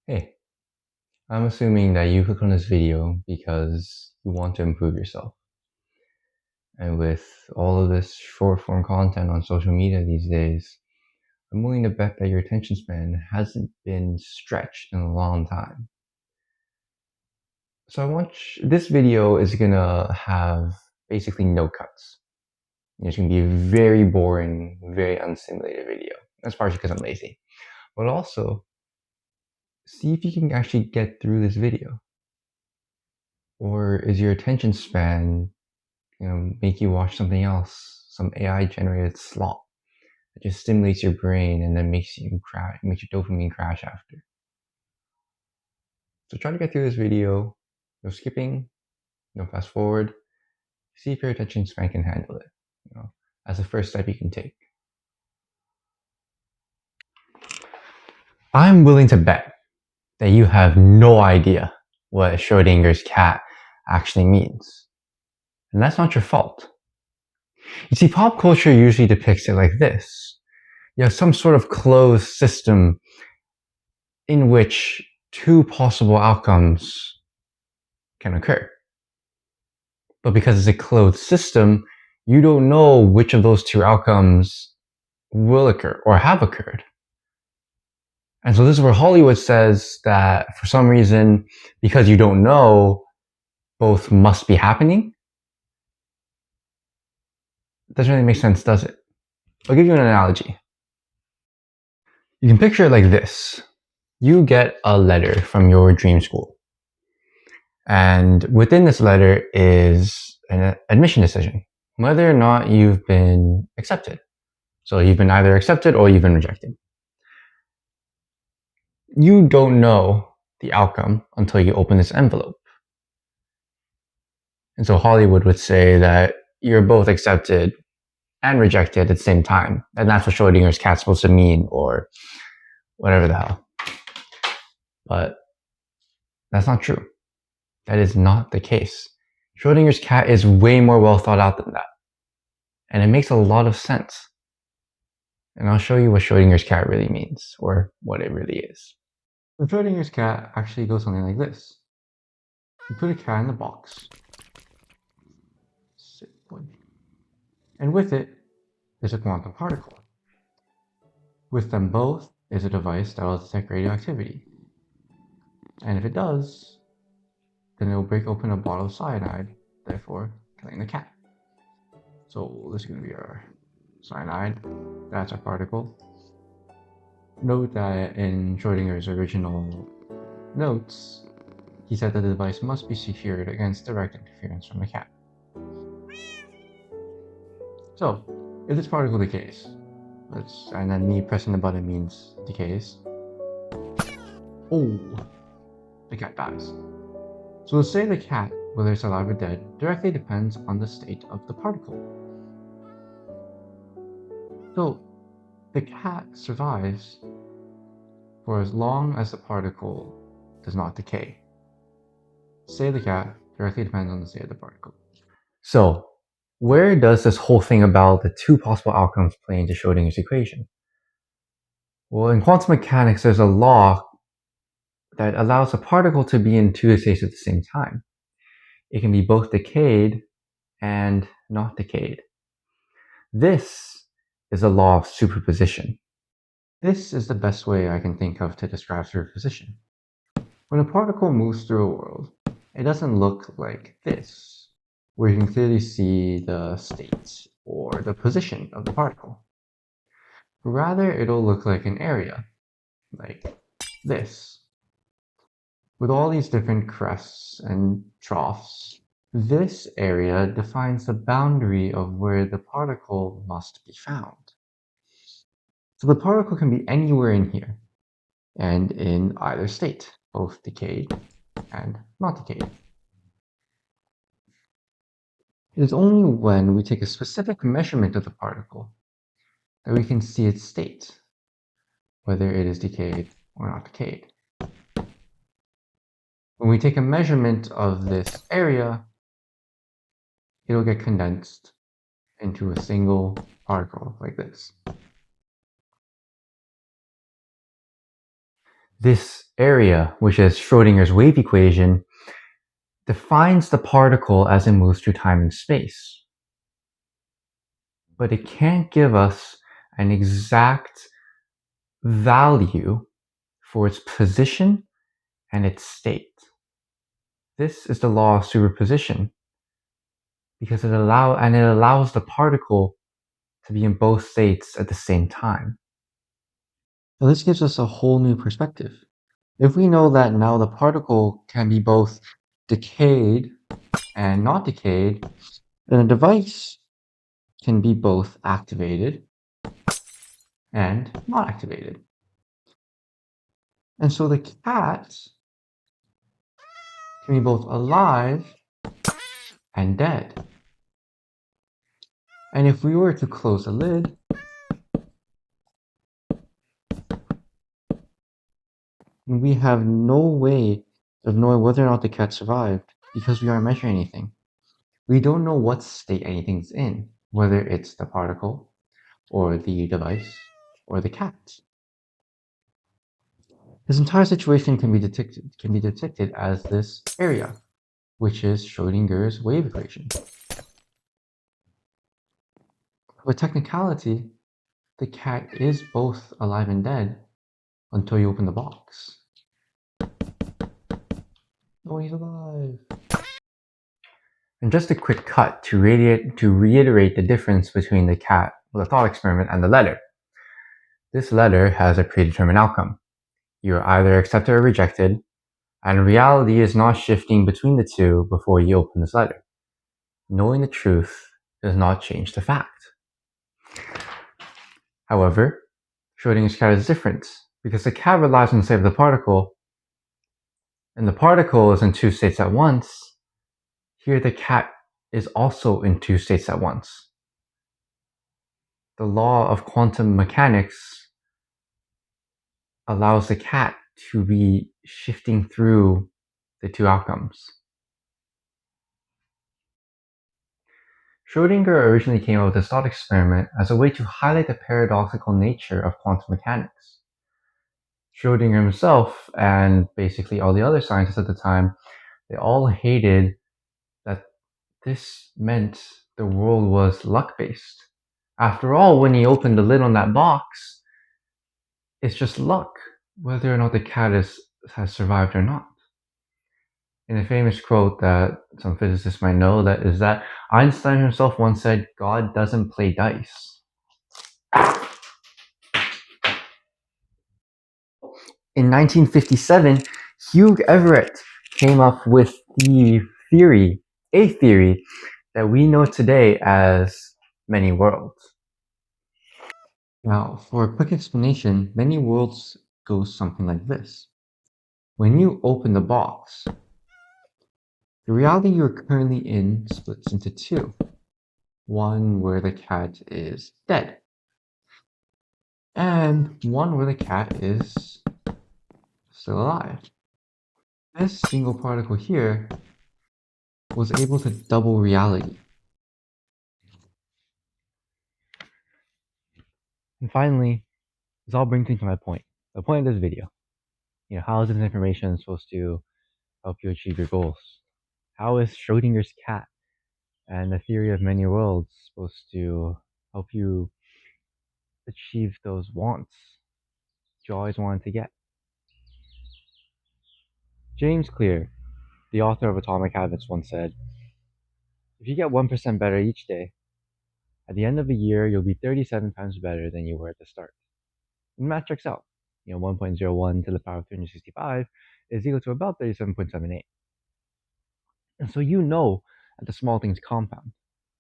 Hey, I'm assuming that you clicked on this video because you want to improve yourself. And with all of this short form content on social media these days, I'm willing to bet that your attention span hasn't been stretched in a long time. So this video is gonna have basically no cuts. It's gonna be a very boring, very unstimulated video. That's partially because I'm lazy. But also, see if you can actually get through this video. Or is your attention span make you watch something else, some AI generated slop that just stimulates your brain and then makes your dopamine crash after. So try to get through this video, no skipping, no fast forward. See if your attention span can handle it. As a first step you can take. I'm willing to bet that you have no idea what Schrodinger's cat actually means. And that's not your fault. You see, pop culture usually depicts it like this. You have some sort of closed system in which two possible outcomes can occur. But because it's a closed system, you don't know which of those two outcomes will occur or have occurred. And so this is where Hollywood says that for some reason, because you don't know, both must be happening. It doesn't really make sense, does it? I'll give you an analogy. You can picture it like this. You get a letter from your dream school. And within this letter is an admission decision, whether or not you've been accepted. So you've been either accepted or you've been rejected. You don't know the outcome until you open this envelope. And so Hollywood would say that you're both accepted and rejected at the same time. And that's what Schrodinger's cat's supposed to mean, or whatever the hell. But that's not true. That is not the case. Schrodinger's cat is way more well thought out than that. And it makes a lot of sense. And I'll show you what Schrodinger's cat really means, or what it really is. The Schrodinger's cat actually goes something like this. You put a cat in the box. And with it is a quantum particle. With them both is a device that will detect radioactivity. And if it does, then it will break open a bottle of cyanide, therefore killing the cat. So this is going to be our cyanide. That's our particle. Note that in Schrodinger's original notes, he said that the device must be secured against direct interference from the cat. So, if this particle decays, and then me pressing the button means decays. Oh, the cat dies. So let's say the cat, whether it's alive or dead, directly depends on the state of the particle. So, the cat survives for as long as the particle does not decay. Say the cat directly depends on the state of the particle. So, where does this whole thing about the two possible outcomes play into Schrodinger's equation? Well, in quantum mechanics, there's a law that allows a particle to be in two states at the same time. It can be both decayed and not decayed. This is a law of superposition. This is the best way I can think of to describe superposition. When a particle moves through a world, it doesn't look like this, where you can clearly see the state or the position of the particle. Rather, it'll look like an area, like this, with all these different crests and troughs. This area defines the boundary of where the particle must be found. So the particle can be anywhere in here, and in either state, both decayed and not decayed. It is only when we take a specific measurement of the particle that we can see its state, whether it is decayed or not decayed. When we take a measurement of this area, it'll get condensed into a single particle like this. This area, which is Schrodinger's wave equation, defines the particle as it moves through time and space. But it can't give us an exact value for its position and its state. This is the law of superposition, because it allows the particle to be in both states at the same time. Now this gives us a whole new perspective. If we know that now the particle can be both decayed and not decayed, then a device can be both activated and not activated. And so the cat can be both alive and dead. And if we were to close the lid, we have no way of knowing whether or not the cat survived because we aren't measuring anything. We don't know what state anything's in, whether it's the particle or the device or the cat. This entire situation can be depicted as this area, which is Schrodinger's wave equation. With technicality, the cat is both alive and dead until you open the box. Oh, he's alive. And just a quick cut to reiterate the difference between the cat with a thought experiment and the letter. This letter has a predetermined outcome. You are either accepted or rejected, and reality is not shifting between the two before you open this letter. Knowing the truth does not change the fact. However, Schrodinger's cat is different because the cat relies on the state of the particle, and the particle is in two states at once. Here the cat is also in two states at once. The law of quantum mechanics allows the cat to be shifting through the two outcomes. Schrodinger originally came up with this thought experiment as a way to highlight the paradoxical nature of quantum mechanics. Schrodinger himself, and basically all the other scientists at the time, they all hated that this meant the world was luck-based. After all, when you open the lid on that box, it's just luck whether or not the cat has survived or not. In a famous quote that some physicists might know, that is that Einstein himself once said, "God doesn't play dice." In 1957, Hugh Everett came up with a theory that we know today as many worlds. Now, for a quick explanation, many worlds goes something like this. When you open the box, the reality you're currently in splits into two. One where the cat is dead, and one where the cat is still alive. This single particle here was able to double reality. And finally, this all brings me to my point. The point of this video. How is this information supposed to help you achieve your goals? How is Schrodinger's cat and the theory of many worlds supposed to help you achieve those wants you always wanted to get? James Clear, the author of Atomic Habits, once said, "If you get 1% better each day, at the end of a year, you'll be 37 times better than you were at the start." And the math checks out. 1.01 to the power of 365 is equal to about 37.78. And so that the small things compound.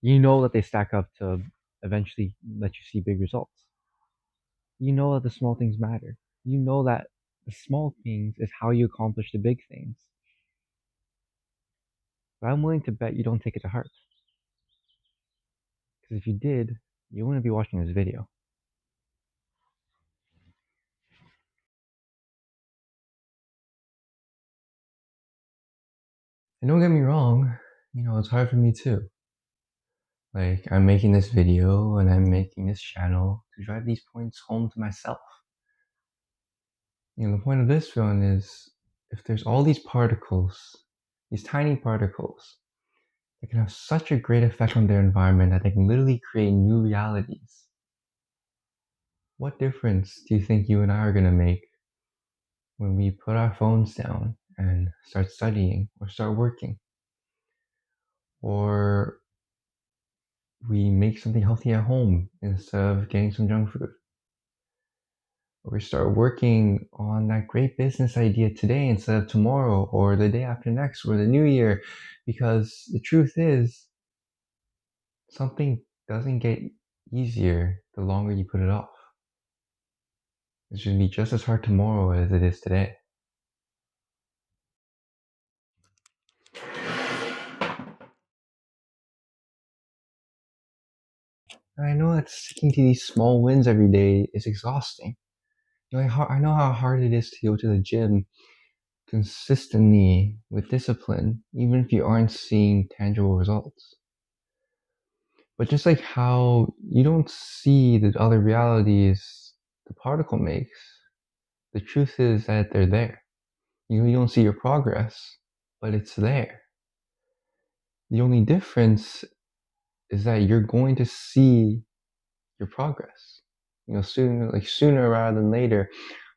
You know that they stack up to eventually let you see big results. You know that the small things matter. You know that the small things is how you accomplish the big things. But I'm willing to bet you don't take it to heart. Because if you did, you wouldn't be watching this video. And don't get me wrong, it's hard for me too. Like, I'm making this video and I'm making this channel to drive these points home to myself. The point of this film is if there's all these particles, these tiny particles, that can have such a great effect on their environment that they can literally create new realities. What difference do you think you and I are going to make when we put our phones down and start studying or start working? Or we make something healthy at home instead of getting some junk food? Or we start working on that great business idea today instead of tomorrow or the day after next or the new year? Because the truth is, something doesn't get easier the longer you put it off. It's going to be just as hard tomorrow as it is today. And I know that sticking to these small wins every day is exhausting. I know how hard it is to go to the gym consistently with discipline, even if you aren't seeing tangible results. But just like how you don't see the other realities the particle makes, the truth is that they're there. You don't see your progress, but it's there. The only difference is that you're going to see your progress. Sooner rather than later,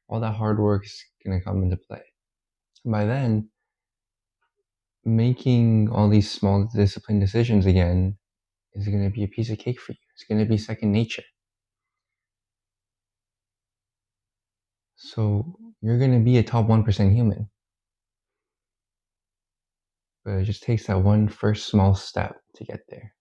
all that hard work is gonna come into play. And by then, making all these small disciplined decisions again is gonna be a piece of cake for you. It's gonna be second nature. So you're gonna be a top 1% human. But it just takes that one first small step to get there.